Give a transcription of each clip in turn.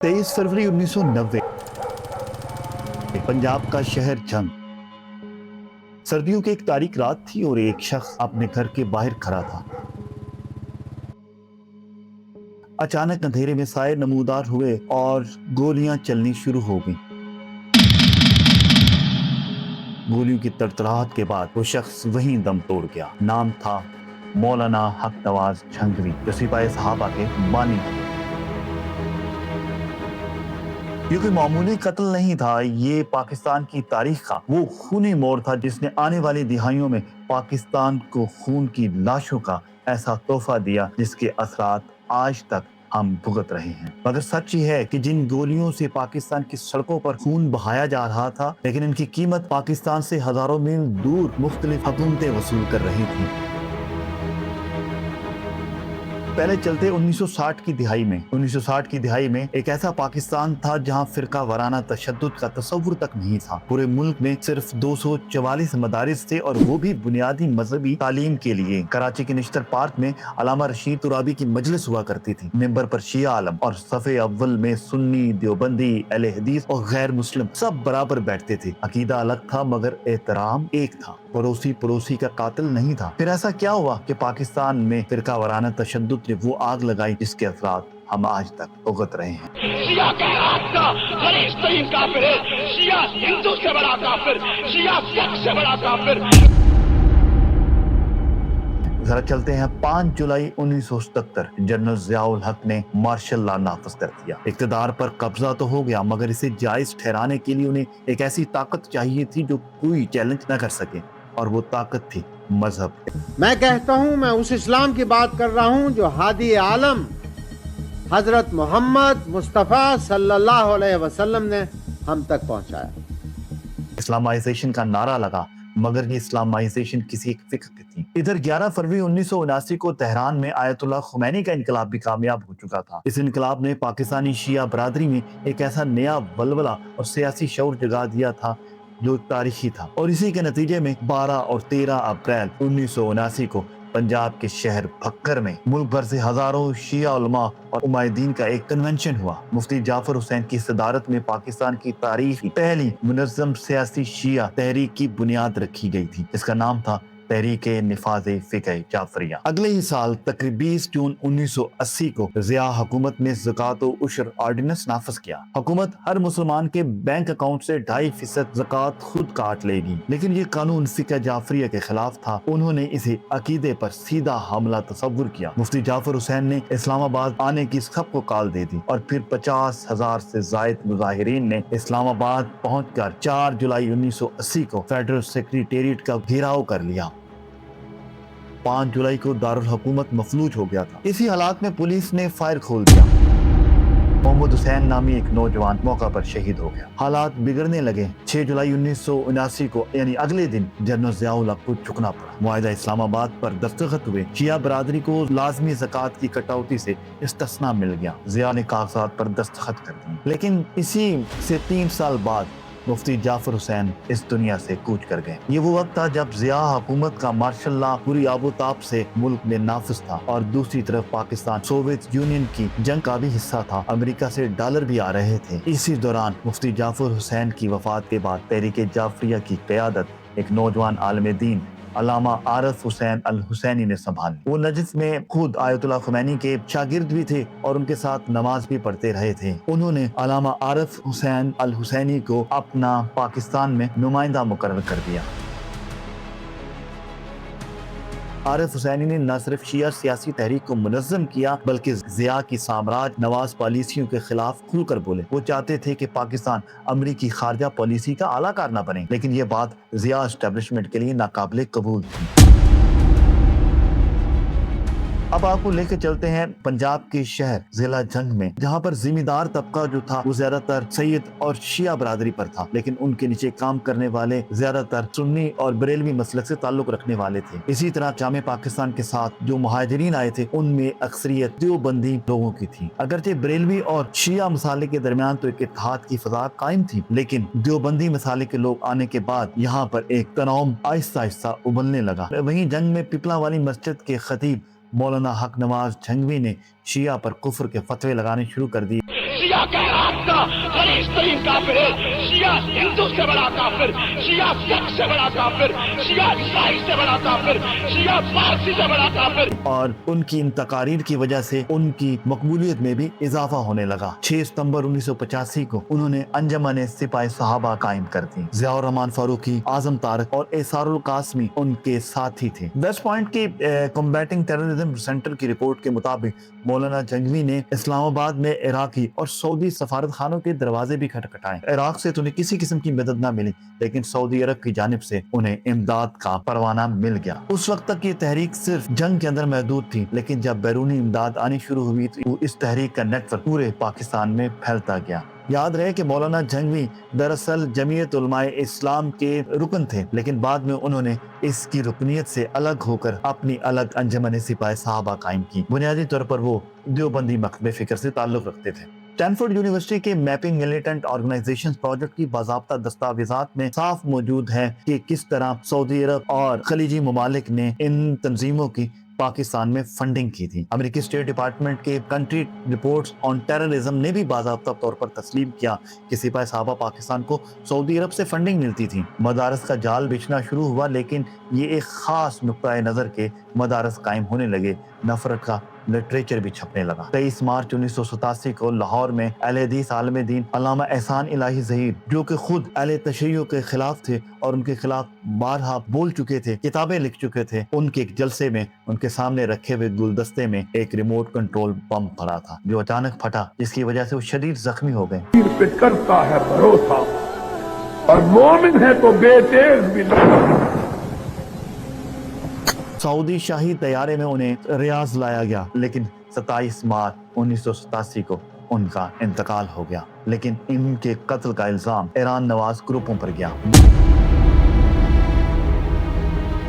23 फरवरी 1990 पंजाब का शहर जंग। सर्दियों की एक तारीख रात थी और एक शख्स अपने घर के बाहर खड़ा था। अचानक अंधेरे में साए नमूदार हुए और गोलियां चलनी शुरू हो गईं। गोलियों की तड़तड़ाहट के बाद वो शख्स वहीं दम तोड़ गया। नाम था मौलाना हक नवाज झंगवी, जो सिपाही सहाबा के बानी थे। ये कोई मामूली कत्ल नहीं था, ये पाकिस्तान की तारीख का वो खूनी मोड़ था जिसने आने वाली दिहाइयों में पाकिस्तान को खून की लाशों का ऐसा तोहफा दिया जिसके असरात आज तक हम भुगत रहे हैं। मगर सच ये है कि जिन गोलियों से पाकिस्तान की सड़कों पर खून बहाया जा रहा था, लेकिन इनकी कीमत पाकिस्तान से हजारों मील दूर मुख्तलिफ हुकूमतें वसूल कर रही थी। पहले चलते 1960 की दिहाई में एक ऐसा पाकिस्तान था जहां फिरका वाराना तशद्दुद का तस्वुर तक नहीं था। पूरे मुल्क में सिर्फ 244 मदारिस थे और वो भी बुनियादी मजहबी तालीम के लिए। कराची के निश्तर पार्क में अलामा रशीद तुराबी की मजलिस हुआ करती थी। मेंबर पर शिया आलम और सफ़े अव्वल में सुन्नी, देवबंदी, अहले हदीस और गैर मुस्लिम सब बराबर बैठते थे। अकीदा अलग था मगर एहतराम एक था। पड़ोसी का कातिल नहीं था। फिर ऐसा क्या हुआ कि पाकिस्तान में फिरका वाराना तशद्दुद ने वो आग लगाई जिसके असरात हम आज तक भुगत रहे हैं। शिया कायनात का फरीस्तरीन काफिर है, शिया हिंदू से बड़ा काफिर, शिया सिख से बड़ा काफिर। जरा चलते हैं 5 जुलाई 1977। जनरल जियाउल हक ने मार्शल लॉ नाफिज कर दिया। इक़्तिदार पर कब्जा तो हो गया मगर इसे जायज ठहराने के लिए उन्हें एक ऐसी ताकत चाहिए थी जो कोई चैलेंज न कर सके, और वो ताकत थी मजहब। मैं कहता हूँ मैं उस इस्लाम की बात कर रहा हूँ जो हादी आलम हजरत मोहम्मद मुस्तफ़ा सल्लल्लाहु अलैहि वसल्लम ने हम तक पहुँचाया। इस्लामाइजेशन का नारा लगा मगर ये इस्लामाइजेशन किसी एक फिक्र की थी। इधर 11 फरवरी 1979 को तेहरान में आयतुल्लाह खुमैनी का इनकलाब भी कामयाब हो चुका था। इस इनकलाब ने पाकिस्तानी शिया बरादरी में एक ऐसा नया बलबला और सियासी शऊर जगा दिया था जो तारीखी था, और इसी के नतीजे में 12 और 13 अप्रैल 1979 को पंजाब के शहर भक्कर में मुल्क भर से हजारों शिया उलमा और उमायदीन का एक कन्वेंशन हुआ। मुफ्ती जाफर हुसैन की सदारत में पाकिस्तान की तारीख की पहली मुनज़्ज़म सियासी शिया तहरीक की बुनियाद रखी गई थी, जिसका नाम था तहरीक निफाज़े फ़िक़्ह जाफरिया। अगले ही साल तकरीबन 20 जून 1980 को ज़िया हुकूमत ने ज़कात व उश्र ऑर्डिनेंस नाफिज किया। हुकूमत हर मुसलमान के बैंक अकाउंट से 2.5% ज़कात खुद काट लेगी, लेकिन ये कानून फ़िक़्ह जाफरिया के खिलाफ था। उन्होंने इसे अकीदे पर सीधा हमला तस्वुर किया। मुफ्ती जाफर हुसैन ने इस्लामाबाद आने की सब को कॉल दे दी और फिर 50,000 से जायद मुजाहिरीन ने इस्लामाबाद पहुंचकर 4 जुलाई 1980 को फेडरल सेक्रेटेरिएट का घेराव कर लिया। 5 जुलाई को दारुल हुकूमत मफलूज हो गया था। इसी हालात में पुलिस ने फायर खोल दिया। मोहम्मद हुसैन नामी एक नौजवान मौका पर शहीद हो गया। हालात बिगड़ने लगे। 6 जुलाई 1979 को यानी अगले दिन जनरल जियाउल हक को झुकना पड़ा। मुआहिदा इस्लामाबाद पर दस्तखत हुए। शिया बरादरी को लाजमी ज़कात की कटौती से इस्तिस्ना मिल गया। जिया ने कागजात पर दस्तखत कर दिए, लेकिन इसी से 3 साल बाद मुफ्ती जाफर हुसैन इस दुनिया से कूच कर गए। ये वो वक्त था जब जिया हुकूमत का मार्शल लॉ पूरी आबोताब से मुल्क में नाफिज था, और दूसरी तरफ पाकिस्तान सोवियत यूनियन की जंग का भी हिस्सा था। अमेरिका से डॉलर भी आ रहे थे। इसी दौरान मुफ्ती जाफर हुसैन की वफात के बाद तहरीक जाफरिया की क़यादत एक नौजवान आलिम दीन अल्लामा आरिफ हुसैन अल हुसैनी ने संभाली। वो नजफ में खुद आयतुल्लाह खुमैनी के शागिर्द भी थे और उनके साथ नमाज भी पढ़ते रहे थे। उन्होंने अल्लामा आरिफ हुसैन अल हुसैनी को अपना पाकिस्तान में नुमाइंदा मुकर्रर कर दिया। आरिफ हुसैनी ने न सिर्फ शिया सियासी तहरीक को मुनज़्ज़म किया बल्कि ज़िया की साम्राज्य नवाज पॉलिसियों के खिलाफ खुलकर बोले। वो चाहते थे कि पाकिस्तान अमरीकी खारजा पॉलिसी का आलाकार न बने, लेकिन ये बात ज़िया एस्टेब्लिशमेंट के लिए नाकाबिले कबूल थी। अब आपको लेकर चलते हैं पंजाब के शहर जिला जंग में, जहां पर जिम्मेदार तबका जो था वो ज्यादातर सैयद और शिया बरादरी पर था, लेकिन उनके नीचे काम करने वाले ज्यादातर सुन्नी और बरेलवी मसलक से ताल्लुक रखने वाले थे। इसी तरह जामे पाकिस्तान के साथ जो मुहाजिरीन आए थे उनमें अक्सरियत देवबंदी लोगों की थी। अगरचे बरेलवी और शिया मसाले के दरमियान तो एक इत्तेहाद की फजा कायम थी, लेकिन देवबंदी मसाले के लोग आने के बाद यहाँ पर एक तनाव आहिस्ता आहिस्ता उबलने लगा। वहीं जंग में पिपला वाली मस्जिद के खतीब मौलाना हक नवाज झंगवी ने शिया पर कुफ्र के फतवे लगाने शुरू कर दिए। शिया شیعہ کا عراق کا غلیظ ترین کافر ہے. شیعہ ہندو سے بڑا کافر, شیعہ سکھ سے بڑا کافر, شیعہ عیسائی سے بڑا کافر, شیعہ پارسی سے بڑا کافر. اور ان کی ان تقاریر کی وجہ سے ان کی مقبولیت میں بھی اضافہ ہونے لگا. 6 ستمبر 1985 کو انہوں نے انجمن سپاہی صحابہ قائم کر دی. ضیاء الرحمن فاروقی, اعظم طارق اور احسار القاسمی ان کے ساتھی تھے. ویسٹ پوائنٹ کے کمبیٹنگ ٹیررزم سینٹر کی رپورٹ کے مطابق مولانا جنگوی نے اسلام آباد میں عراقی اور سعودی سفارت خانوں کے دروازے بھی کھٹکھٹائے. عراق سے تو انہیں کسی قسم کی مدد نہ ملی, لیکن سعودی عرب کی جانب سے انہیں امداد کا پروانہ مل گیا. اس وقت تک یہ تحریک صرف جنگ کے اندر محدود تھی, لیکن جب بیرونی امداد آنی شروع ہوئی تو اس تحریک کا نیٹ ورک پورے پاکستان میں پھیلتا گیا. یاد رہے کہ مولانا جنگوی دراصل جمعیت علماء اسلام کے رکن تھے, لیکن بعد میں انہوں نے اس کی رکنیت سے الگ ہو کر اپنی الگ انجمن سپاہی صحابہ قائم کی. بنیادی طور پر وہ دیوبندی مکتب فکر سے تعلق رکھتے تھے. اسٹینفورڈ یونیورسٹی کے میپنگ ملیٹنٹ آرگنائزیشن پروجیکٹ کی باضابطہ دستاویزات میں صاف موجود ہے کہ کس طرح سعودی عرب اور خلیجی ممالک نے ان تنظیموں کی پاکستان میں فنڈنگ کی تھی. امریکی اسٹیٹ ڈپارٹمنٹ کے کنٹری رپورٹس آن ٹیررزم نے بھی باضابطہ طور پر تسلیم کیا کہ سپاہی صحابہ پاکستان کو سعودی عرب سے فنڈنگ ملتی تھی. مدارس کا جال بچھنا شروع ہوا, لیکن یہ ایک خاص نقطۂ نظر کے مدارس قائم ہونے لگے. نفرت کا لٹریچر بھی چھپنے لگا. 23 مارچ 1987 کو لاہور میں اہل حدیث عالم دین علامہ احسان الہی ظہیر, جو کہ خود اہل تشیع کے خلاف تھے اور ان کے خلاف بارہا بول چکے تھے, کتابیں لکھ چکے تھے, ان کے ایک جلسے میں ان کے سامنے رکھے ہوئے گلدستے میں ایک ریموٹ کنٹرول بم پڑا تھا, جو اچانک پھٹا, جس کی وجہ سے وہ شدید زخمی ہو گئے. پیر پہ کرتا ہے بھروسہ اور مومن ہے تو بے تیز بھی نہیں. سعودی شاہی طیارے میں انہیں ریاض لایا گیا, لیکن 27 مارچ 1987 کو ان کا انتقال ہو گیا. لیکن ان کے قتل کا الزام ایران نواز گروپوں پر گیا.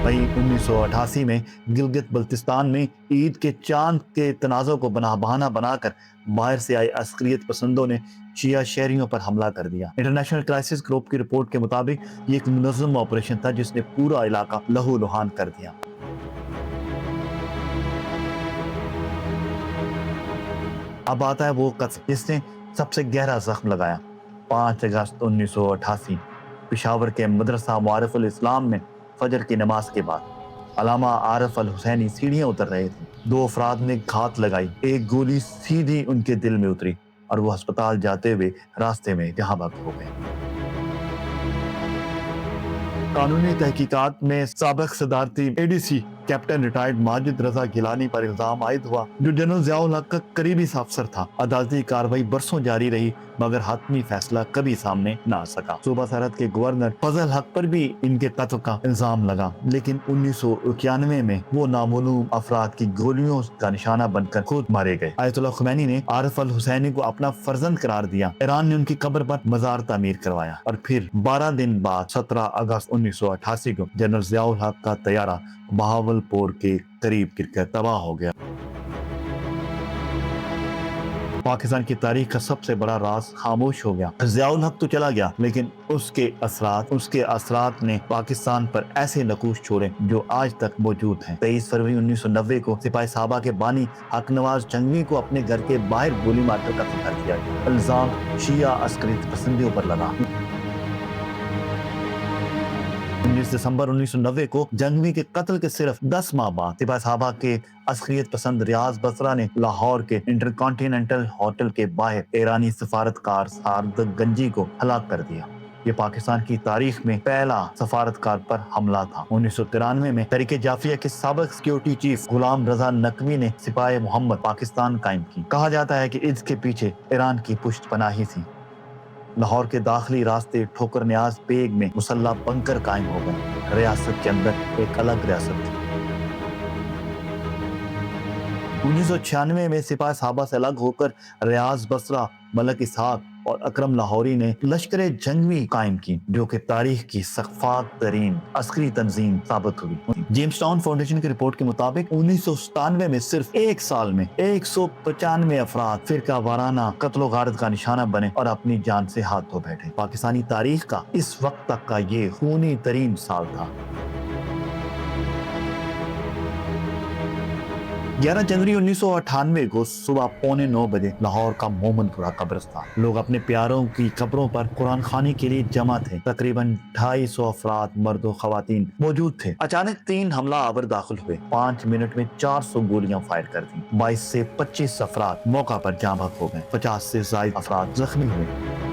مئی 1988 میں گلگت بلتستان میں عید کے چاند کے تنازع کو بہانہ بنا کر باہر سے آئے عسکریت پسندوں نے شیعہ شہریوں پر حملہ کر دیا. انٹرنیشنل کرائسس گروپ کی رپورٹ کے مطابق یہ ایک منظم آپریشن تھا جس نے پورا علاقہ لہو لہان کر دیا. اب آتا ہے وہ قتل جس نے سب سے گہرا زخم لگایا. 5 اگست 1988 پشاور کے مدرسہ معارف الاسلام میں فجر کی نماز کے بعد علامہ عارف الحسینی سیڑھیاں اتر رہے تھے. 2 افراد نے گھات لگائی. ایک گولی سیدھی ان کے دل میں اتری اور وہ ہسپتال جاتے ہوئے راستے میں جہاں بھگ ہو گئے. قانونی تحقیقات میں سابق صدارتی ADC captain retired Majid Raza Gilani پر الزام عائد ہوا, جو جنرل ضیاء الحق کا قریبی افسر تھا. عدالتی کارروائی برسوں جاری رہی, مگر حتمی فیصلہ کبھی سامنے نہ آ سکا. صوبہ سرحد کے گورنر فضل حق پر بھی ان کے قتل کا الزام لگا, لیکن 1991 میں وہ نامعلوم افراد کی گولیوں کا نشانہ بن کر خود مارے گئے. آیت اللہ خمینی نے عارف الحسینی کو اپنا فرزند قرار دیا. ایران نے ان کی قبر پر مزار تعمیر کروایا, اور پھر 12 دن بعد 17 اگست 1988 کو جنرل ضیاء الحق کا طیارہ بہاولپور کے قریب گر کر تباہ ہو گیا. پاکستان کی تاریخ کا سب سے بڑا راز خاموش ہو گیا. ضیاء الحق تو چلا گیا, لیکن اس کے اثرات نے پاکستان پر ایسے نقوش چھوڑے جو آج تک موجود ہیں. 23 فروری 1990 کو سپاہی صحابہ کے بانی حق نواز جنگوی کو اپنے گھر کے باہر گولی مار کر قتل کر دیا گیا. الزام شیعہ عسکریت پسندیوں پر لگا. 19 دسمبر 1990 کو جنگوی کے قتل کے صرف 10 ماہ بعد سپاہی صحابہ کے عسکریت پسند ریاض بصرہ نے لاہور کے انٹرکانٹیننٹل ہوٹل کے باہر ایرانی سفارتکار صادق گنجی کو ہلاک کر دیا. یہ پاکستان کی تاریخ میں پہلا سفارتکار پر حملہ تھا. 1993 میں تحریک جعفریہ کے سابق سیکیورٹی چیف غلام رضا نقوی نے سپاہی محمد پاکستان قائم کی. کہا جاتا ہے کہ اس کے پیچھے ایران کی پشت پناہی تھی. لاہور کے داخلی راستے ٹھوکر نیاز بیگ میں مسلح بنکر قائم ہو گئے. ریاست کے اندر ایک الگ ریاست تھی. 1996 میں سپاہی صحابہ سے الگ ہو کر ریاض بصرہ ملک اسحاق اور اکرم لاہوری نے لشکر جنگوی قائم کی, جو کہ تاریخ کی شفاف ترین عسکری تنظیم ثابت ہوئی. جیمز ٹاؤن فاؤنڈیشن کی رپورٹ کے مطابق 1997 میں صرف ایک سال میں 195 افراد فرقہ وارانہ قتل و غارت کا نشانہ بنے اور اپنی جان سے ہاتھ دھو بیٹھے. پاکستانی تاریخ کا اس وقت تک کا یہ خونی ترین سال تھا. 11 जनवरी 1998 को सुबह 8:45 बजे लाहौर का मोमनपुरा कब्रिस्तान, लोग अपने प्यारों की कब्रों पर कुरान खानी के लिए जमा थे। तकरीबन 250 अफराद मर्द और खवातीन मौजूद थे। अचानक 3 हमला आवर दाखिल हुए, 5 मिनट में 400 गोलियां फायर कर दी। 22 से 25 अफराद मौका पर जाँ बहक हो गए, 50 से ज्यादा अफराद जख्मी हुए।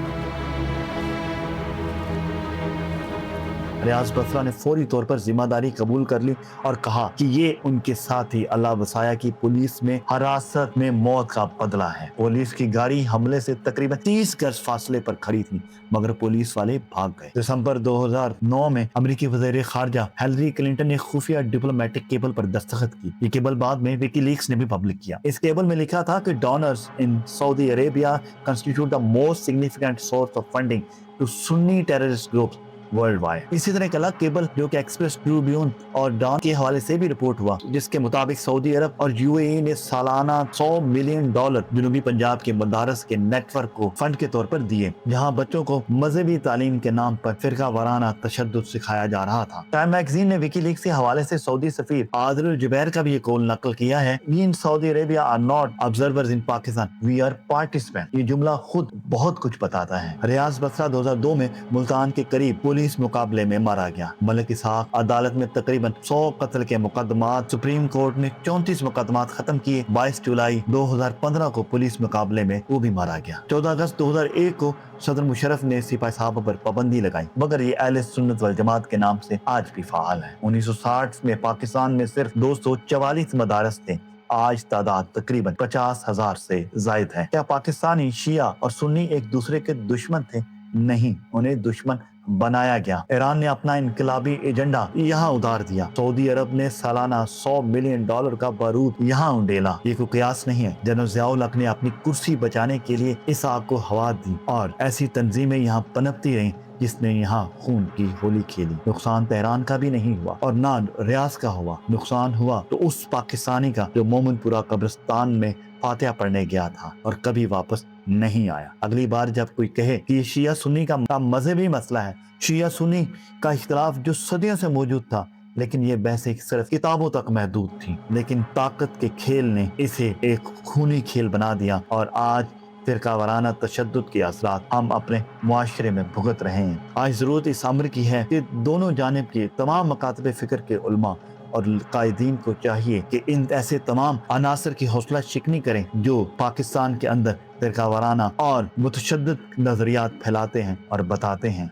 रियाज बसरा ने फौरी तौर पर जिम्मेदारी कबूल कर ली और कहा कि ये उनके साथी अल्लाह वसाया की पुलिस में हिरासत में मौत का बदला है। पुलिस की गाड़ी हमले से तकरीबन 30 गज फासले पर खड़ी थी, मगर पुलिस वाले भाग गए। दिसंबर 2009 में अमेरिकी वज़ीर खारजा हिलरी क्लिंटन ने खुफिया डिप्लोमेटिक केबल पर दस्तखत की। ये केबल बाद में विकीलीक्स ने भी पब्लिक किया। इस केबल में लिखा था कि donors in Saudi Arabia constitute the most significant source of funding to Sunni terrorist groups worldwide. इसी तरह एक अलग केबल जो कि एक्सप्रेस ट्रिब्यून और डॉन के हवाले से भी रिपोर्ट हुआ, जिसके मुताबिक सऊदी अरब और यूएई ने सालाना $100 मिलियन जनूबी पंजाब के मदारस के नेटवर्क को फंड के तौर पर दिए, जहां बच्चों को मजहबी तालीम के नाम पर फिरका वाराना तशद्दुद सिखाया जा रहा था। टाइम मैगजीन ने विकीलीक्स के हवाले से सऊदी सफीर आदिल जुबैर का भी ये कौल नकल किया है, we in Saudi Arabia are not observers in Pakistan, we are participant. ये जुमला खुद बहुत कुछ बताता है। रियाज बसरा 2002 में मुल्तान के करीब पुलिस मुकाबले में मारा गया। मलिक इसहाक अदालत में तकरीबन 100 कत्ल के मुकदमात, सुप्रीम कोर्ट ने 34 मुकदमात खत्म किए। 22 जुलाई 2015 को पुलिस मुकाबले में वो भी मारा गया। 14 अगस्त 2001 को सदर मुशर्रफ ने सिपाही साहब पर पाबंदी लगाई, मगर ये अहले सुन्नत वल जमात के नाम से आज भी फाल है। 1960 में पाकिस्तान में सिर्फ 244 मदारस थे, आज तादाद तकरीबन 50,000 से जायद है। क्या पाकिस्तानी शिया और सुन्नी एक दूसरे के दुश्मन थे? नहीं, उन्हें दुश्मन बनाया गया। ईरान ने अपना इनकलाबी एजेंडा यहाँ उतार दिया। सऊदी अरब ने सालाना $100 मिलियन का बारूद यहाँ उंडेला। ये कोई कयास नहीं है। जनरल ज़ियाउल हक ने अपनी कुर्सी बचाने के लिए इस आग को हवा दी और ऐसी तंजीमें यहाँ पनपती रहीं जिसने यहाँ खून की होली खेली। नुकसान तेहरान का भी नहीं हुआ और ना रियाज का हुआ। नुकसान हुआ तो उस पाकिस्तानी का जो मोमनपुरा कब्रिस्तान में फातिहा पढ़ने गया था और कभी वापस नहीं आया। अगली बार जब कोई कहे कि ये शिया सुन्नी का मजहबी मसला है, शिया सुन्नी का इख्तिलाफ जो सदियों से मौजूद था, लेकिन ये बहसें सिर्फ किताबों तक महदूद थी, लेकिन ताकत के खेल ने इसे एक खूनी खेल बना दिया और आज फिरका वाराना तशद्दुद के असरात हम अपने मुआशरे में भुगत रहे हैं। आज जरूरत इस अम्र की है कि दोनों जानिब के तमाम मकातब फिक्र के उलमा और कायदीन को चाहिए कि इन ऐसे तमाम अनासर की हौसला शिकनी करें जो पाकिस्तान के अंदर फिरका वाराना और मुतशद्दिद नजरियात फैलाते हैं और बताते हैं।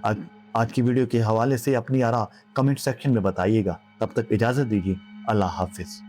आज की वीडियो के हवाले से अपनी आरा कमेंट सेक्शन में बताइएगा। तब तक इजाजत दीजिए। अल्लाह हाफिज।